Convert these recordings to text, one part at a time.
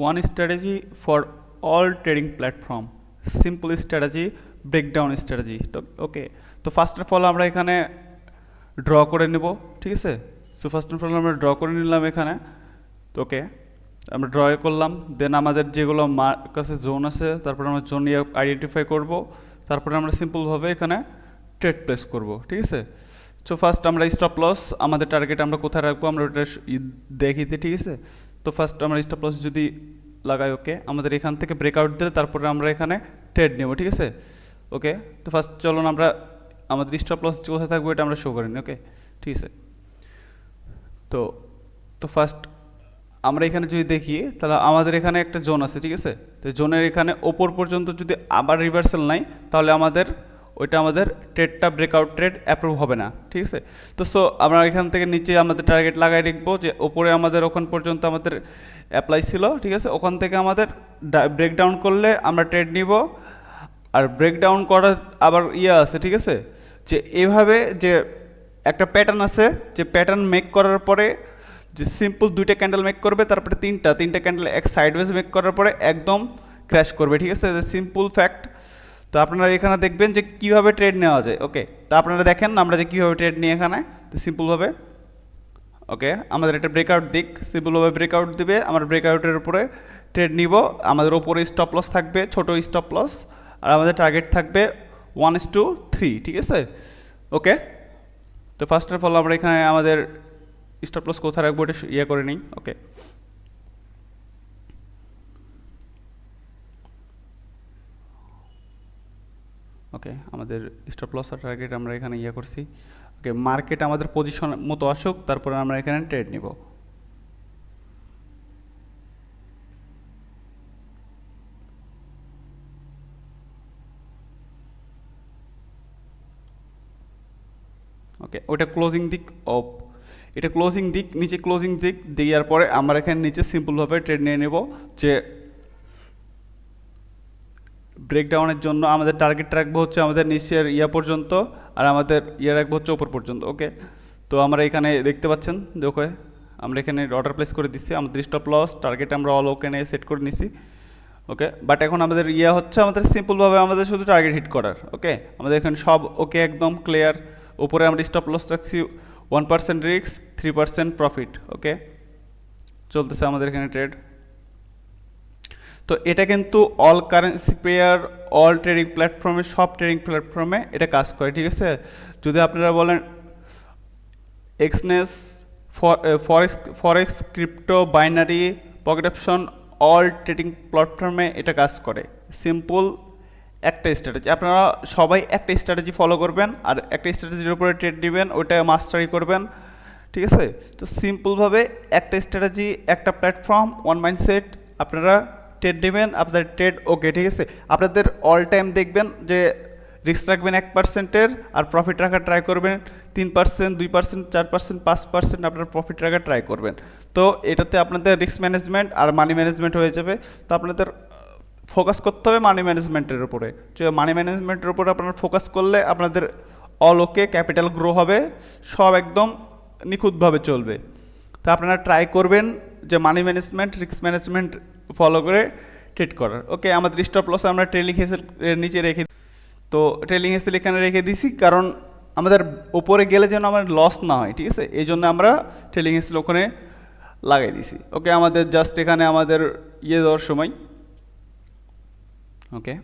One strategy for all trading platform, simple strategy, breakdown strategy. Okay, তো first of all আমরা এখানে draw করে নেব, ঠিক আছে। সো ফার্স্ট অফ অল আমরা ড্র করে নিলাম এখানে। তো ওকে, আমরা ড্র করলাম, দেন আমাদের যেগুলো কাছে জোন আছে তারপরে আমরা জোন আইডেন্টিফাই করব, তারপরে আমরা সিম্পলভাবে এখানে ট্রেড প্লেস করব, ঠিক আছে। সো ফার্স্ট আমরা স্টপ লস, আমাদের টার্গেট আমরা কোথায় রাখবো আমরা ওটা দেখিতে, ঠিক আছে। তো ফার্স্ট আমরা স্টপ লস যদি লাগাই, ওকে, আমাদের এখান থেকে ব্রেকআউট দিলে তারপরে আমরা এখানে ট্রেড নেব, ঠিক আছে। ওকে, তো ফার্স্ট চলুন আমরা আমাদের স্টপ লস কোথায় থাকবে এটা আমরা শো করে নিই, ওকে, ঠিক আছে। তো তো ফার্স্ট আমরা এখানে যদি দেখি তাহলে আমাদের এখানে একটা জোন আছে, ঠিক আছে। তো জোনের এখানে ওপর পর্যন্ত যদি আবার রিভার্সাল নাই তাহলে আমাদের ট্রেডটা ব্রেকআউট ট্রেড অ্যাপ্রুভ হবে না, ঠিক আছে। তো সো আমরা এখান থেকে নিচে আমাদের টার্গেট লাগাই রাখবো যে ওপরে আমাদের ওখান পর্যন্ত আমাদের অ্যাপ্লাই ছিল, ঠিক আছে। ওখান থেকে আমাদের ব্রেকডাউন করলে আমরা ট্রেড নিব। আর ব্রেকডাউন করার আবার আছে, ঠিক আছে, যে এভাবে যে একটা প্যাটার্ন আছে, যে প্যাটার্ন মেক করার পরে যে সিম্পল দুইটা ক্যান্ডেল মেক করবে, তারপরে তিনটা ক্যান্ডেল এক সাইডওয়েজ মেক করার পরে একদম ক্র্যাশ করবে, ঠিক আছে, সিম্পল ফ্যাক্ট। তো আপনারা এখানে দেখবেন যে কীভাবে ট্রেড নেওয়া যায়, ওকে। তো আপনারা দেখেন আমরা যে কীভাবে ট্রেড নিই এখানে, তো সিম্পলভাবে, ওকে, আমাদের একটা ব্রেকআউট দিক, সিম্পলভাবে ব্রেকআউট দিবে, আমরা ব্রেকআউটের উপরে ট্রেড নিব। আমাদের ওপরে স্টপ লস থাকবে, ছোট স্টপ লস, আর আমাদের টার্গেট থাকবে 1:3, ঠিক আছে, ওকে। তো ফার্স্ট অফ অল আমরা এখানে আমাদের স্টপ লস কোথায় রাখবো এটা করে নিই, ওকে। ওকে, আমাদের স্টপ লস আর টার্গেট আমরা এখানে করছি, ওকে। মার্কেট আমাদের পজিশন মতো আসুক, তারপরে আমরা এখানে ট্রেড নিব। ওকে, ওটা ক্লোজিং দিক অফ, এটা ক্লোজিং দিক, নিচে ক্লোজিং দিক দেওয়ার পরে আমরা এখানে নিচে সিম্পলভাবে ট্রেড নিয়ে নেব যে ব্রেকডাউনের জন্য আমাদের টার্গেট রাখবো হচ্ছে আমাদের নিচের পর্যন্ত, আর আমাদের রাখবো হচ্ছে ওপর পর্যন্ত, ওকে। তো আমরা এখানে দেখতে পাচ্ছেন যে ওকে, আমরা এখানে অর্ডার প্লেস করে দিচ্ছি, আমাদের স্টপ লস টার্গেট আমরা অল ওখানে সেট করে নিছি, ওকে। বাট এখন আমাদের হচ্ছে আমাদের সিম্পলভাবে আমাদের শুধু টার্গেট হিট করার, ওকে। আমাদের এখানে সব ওকে, একদম ক্লিয়ার। উপরে আমরা স্টপ লস রাখছি 1% রিস্ক, 3% প্রফিট, ওকে। চলতেছে আমাদের এখানে ট্রেড। তো এটা কিন্তু all currency pair, all trading প্ল্যাটফর্মে, সব ট্রেডিং প্ল্যাটফর্মে এটা কাজ করে, ঠিক আছে। যদি আপনারা বলেন Exness, forex, crypto, binary, pocket option, all trading প্ল্যাটফর্মে এটা কাজ করে। সিম্পল একটা স্ট্র্যাটেজি, আপনারা সবাই একটা স্ট্র্যাটেজি ফলো করবেন আর একটা স্ট্র্যাটেজির উপরে ট্রেড নেবেন, ওইটা মাস্টারি করবেন, ঠিক আছে। তো সিম্পলভাবে একটা স্ট্র্যাটেজি, একটা প্ল্যাটফর্ম, ওয়ান মাইন্ডসেট, আপনারা ট্রেড নেবেন, আপনাদের ট্রেড ওকে, ঠিক আছে। আপনাদের অল টাইম দেখবেন যে রিস্ক রাখবেন 1%-এর, আর প্রফিট রাখার ট্রাই করবেন 3%, 2%, 4%, 5% আপনার প্রফিট রাখার ট্রাই করবেন। তো এটাতে আপনাদের রিস্ক ম্যানেজমেন্ট আর মানি ম্যানেজমেন্ট হয়ে যাবে। তো আপনাদের ফোকাস করতে হবে মানি ম্যানেজমেন্টের উপরে, যে মানি ম্যানেজমেন্টের উপরে আপনারা ফোকাস করলে আপনাদের অল ওকে, ক্যাপিটাল গ্রো হবে, সব একদম নিখুঁতভাবে চলবে। তো আপনারা ট্রাই করবেন যে money management, risk management follow করে ট্রেড করার, ওকে। আমাদের স্টপ লস আমরা ট্রেলিং হেসেল নিচে রেখে, তো ট্রেলিং হেসেল এখানে রেখে দিছি, কারণ আমাদের ওপরে গেলে যেন আমার লস না হয়, ঠিক আছে, এই জন্য আমরা ট্রেলিং হেসেল ওখানে লাগাই দিছি, ওকে। আমাদের জাস্ট এখানে আমাদের দেওয়ার সময়, ওকে,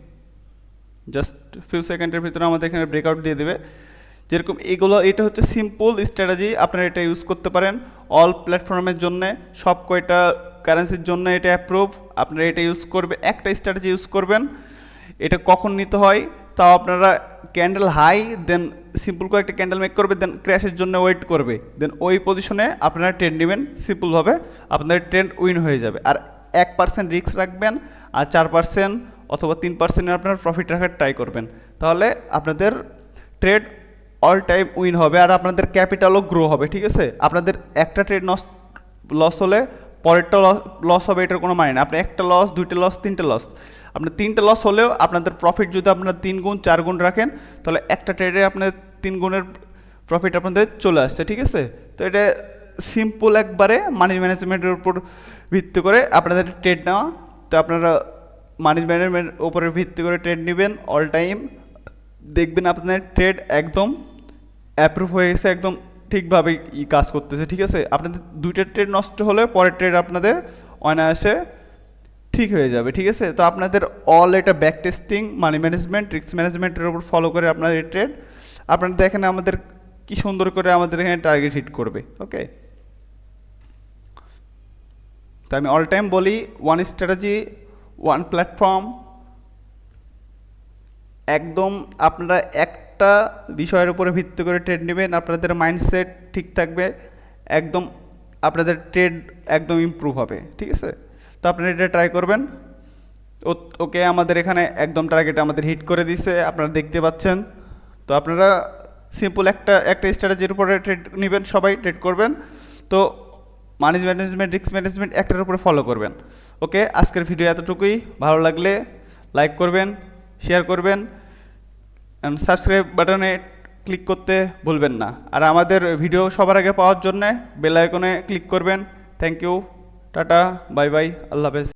জাস্ট ফিউ সেকেন্ডের ভিতরে আমাদের এখানে ব্রেকআউট দিয়ে দেবে। যেরকম এটা হচ্ছে সিম্পল স্ট্র্যাটেজি, আপনারা এটা ইউজ করতে পারেন অল প্ল্যাটফর্মের জন্য, সব কয়টা কারেন্সির জন্য এটা অ্যাপ্রুভ। আপনারা এটা ইউজ করবে, একটা স্ট্র্যাটেজি ইউজ করবেন। এটা কখন নিতে হয় তাও আপনারা ক্যান্ডেল হাই, দেন সিম্পল কয়েকটা ক্যান্ডেল মেক করবে, দেন ক্র্যাশের জন্য ওয়েট করবে, দেন ওই পজিশনে আপনারা ট্রেন্ড নেবেন, সিম্পলভাবে আপনাদের ট্রেন্ড উইন হয়ে যাবে। আর 1% রিস্ক রাখবেন, আর 4% অথবা 3% আপনার প্রফিট রাখার ট্রাই করবেন, তাহলে আপনাদের ট্রেড অল টাইম উইন হবে, আর আপনাদের ক্যাপিটালও গ্রো হবে, ঠিক আছে। আপনাদের একটা ট্রেড লস হলে পরেরটা লস হবে, এটার কোনো মানে না। আপনি একটা লস, দুইটা লস, তিনটে লস, আপনার তিনটে লস হলেও আপনাদের প্রফিট যদি আপনার 3 গুণ 4 গুণ রাখেন, তাহলে একটা ট্রেডে আপনার 3 গুণের প্রফিট আপনাদের চলে আসছে, ঠিক আছে। তো এটা সিম্পল একবারে মানি ম্যানেজমেন্টের উপর ভিত্তি করে আপনাদের ট্রেড নেওয়া। তো আপনারা মানি ম্যানেজমেন্টের উপরে ভিত্তি করে ট্রেড নেবেন অল টাইম, দেখবেন আপনাদের ট্রেড একদম অ্যাপ্রুভ হয়ে গেছে, একদম ঠিকভাবে কাজ করতেছে। ঠিক আছে, আপনাদের দুইটা ট্রেড নষ্ট হলে পরের ট্রেড আপনাদের অনায়াসে ঠিক হয়ে যাবে। ঠিক আছে, তো আপনাদের অল এটা back testing, money management, risk ম্যানেজমেন্টের উপর ফলো করে আপনাদের এই ট্রেড। আপনারা দেখেন আমাদের কি সুন্দর করে আমাদের এখানে টার্গেট হিট করবে। ওকে, তো আমি অল টাইম বলি ওয়ান স্ট্র্যাটেজি, ওয়ান প্ল্যাটফর্ম। একদম আপনারা একটা বিষয়ের উপরে ভিত্তি করে ট্রেড নেবেন, আপনাদের মাইন্ডসেট ঠিক থাকবে, একদম আপনাদের ট্রেড একদম ইমপ্রুভ হবে। ঠিক আছে, তো আপনারা এটা ট্রাই করবেন। ওকে, আমাদের এখানে একদম টার্গেট আমাদের হিট করে দিছে, আপনারা দেখতে পাচ্ছেন। তো আপনারা সিম্পল একটা স্ট্র্যাটেজির উপরে ট্রেড নেবেন, সবাই ট্রেড করবেন। তো মানি ম্যানেজমেন্ট, রিস্ক ম্যানেজমেন্ট একটার উপরে ফলো করবেন। ওকে, আজকের ভিডিও এতটুকুই। ভালো লাগলে লাইক করবেন, শেয়ার করবেন, সাবস্ক্রাইব বাটনে ক্লিক করতে ভুলবেন না। আর আমাদের ভিডিও সবার আগে পাওয়ার জন্য বেল আইকনে ক্লিক করবেন। থ্যাংক ইউ, টাটা, বাই বাই, আল্লাহ হাফেজ।